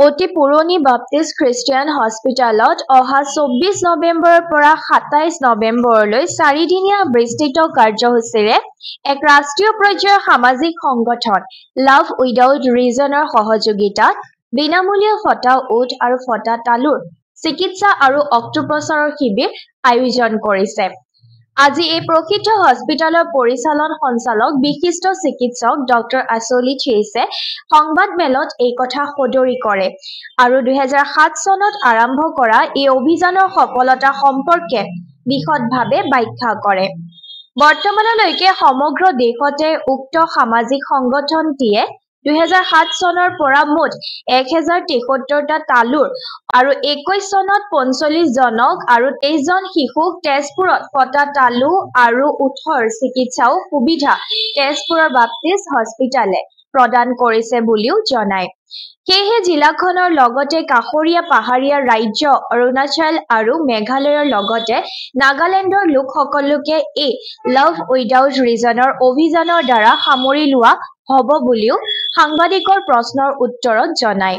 অতি পুৰণি বাপ্টিষ্ট খ্ৰীষ্টিয়ান হস্পিটালত অহা ২৪ নৱেম্বৰৰ পৰা ২৭ নৱেম্বৰলৈ ৪দিনীয়া বিস্তৃত কাৰ্যসূচীৰে এক ৰাষ্ট্ৰীয় পৰ্যায়ৰ সামাজিক সংগঠন লাভ উইদাউট ৰিজনৰ সহযোগিতাত বিনামূলীয়া ফটা ওঠ আৰু ফটা তালুৰ চিকিৎসা আৰু অস্ত্ৰোপচাৰৰ শিবিৰ আয়োজন কৰিছে। আজি এই প্ৰসিদ্ধ হস্পিটালৰ পৰিচালন সঞ্চালক বিশিষ্ট চিকিৎসক ডক্টৰ আছলি থিয়েছে সংবাদ মেলত এই কথা সদৰি কৰে আৰু ২০০৭ চনত আৰম্ভ কৰা এই অভিযানৰ সফলতা সম্পৰ্কে বিশদভাৱে ব্যাখ্যা কৰে। বৰ্তমানলৈকে সমগ্ৰ দেশতে উক্ত সামাজিক সংগঠনটিয়ে ২০০৭ চনৰ পৰা মুঠ ১০৭৩টা তালুৰ আৰু ২১ চনত ৪৫ জনক আৰু ২৩ জন শিশুক তেজপুৰত ফটা তালু আৰু ওঠৰ চিকিৎসাও সুবিধা তেজপুৰৰ বাপ্টিষ্ট হস্পিটালে প্ৰদান কৰিছে বুলিও জনায়। সেয়েহে জিলাখনৰ লগতে কাষৰীয়া পাহাৰীয়া ৰাজ্য অৰুণাচল আৰু মেঘালয়ৰ লগতে নাগালেণ্ডৰ লোকসকলকে এই লাভ উইদাউট ৰিজনৰ অভিযানৰ দ্বাৰা সামৰি লোৱা হ'ব বুলিও সাংবাদিকৰ প্ৰশ্নৰ উত্তৰত জনায়।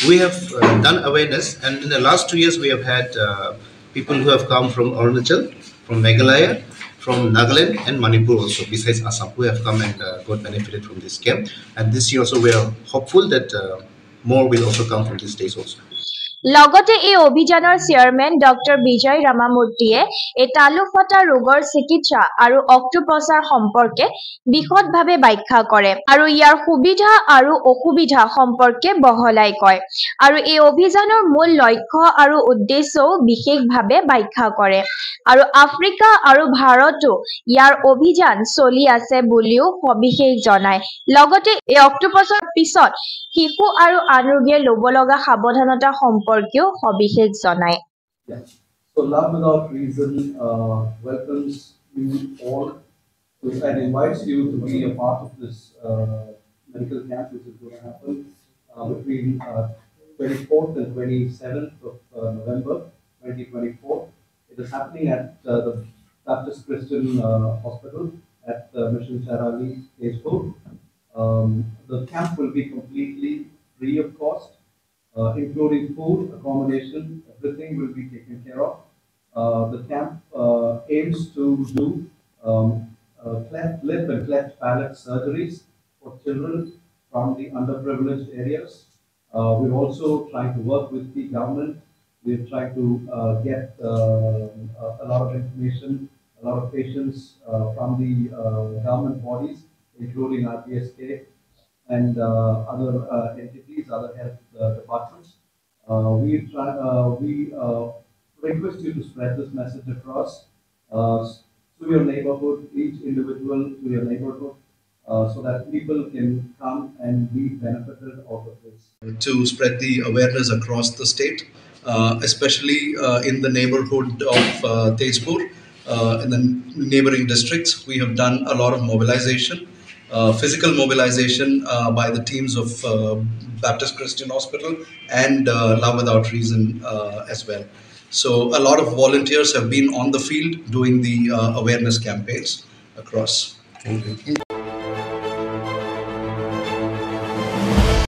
We have done awareness, and in the last 2 years we have had people who have come from Arunachal, from Meghalaya, from Nagaland and Manipur also, besides Assam, who have come and got benefited from this camp. And this year also we are hopeful that more will also come from these days also. লগতে এই অভিযানৰ chairman doctor বিজয় ৰামামূৰ্তিয়ে এই তালু ফটা ৰোগৰ চিকিৎসা আৰু অস্ত্ৰোপচাৰ সম্পৰ্কে বিশদভাৱে ব্যাখ্যা কৰে আৰু ইয়াৰ সুবিধা আৰু অসুবিধা সম্পৰ্কে বহলাই কয় আৰু এই অভিযানৰ মূল লক্ষ্য আৰু উদ্দেশ্যও বিশেষভাৱে ব্যাখ্যা কৰে আৰু আফ্ৰিকা আৰু ভাৰতো ইয়াৰ অভিযান চলি আছে বুলিও সবিশেষ জনায়। লগতে এই অস্ত্ৰোপচাৰৰ পিছত শিশু আৰু আন ৰোগীয়ে ল'ব লগা সাৱধানতা সম্পৰ্কেও সবিশেষ জনায়। So Love Without Reason welcomes you all and invites you to be a part of this medical camp which is going to happen between 24th and 27th of November 2024. It is happening at the Baptist Christian Hospital at Mission Charali, Tezpur. The camp will be completely free of cost, including food, accommodation, everything will be taken care of. The camp aims to do cleft lip and cleft palate surgeries for children from the underprivileged areas. We're also trying to work with the government. We're trying to get a lot of information, a lot of patients from the government bodies, including RPSK and other entities, other health departments. We request you to spread this message across to your neighborhood, each individual to your neighborhood, so that people can come and be benefited out of this. To spread the awareness across the state, especially in the neighborhood of Tezpur, in the neighboring districts, we have done a lot of mobilization. Physical mobilization by the teams of Baptist Christian Hospital and Love Without Reason as well. So a lot of volunteers have been on the field doing the awareness campaigns across.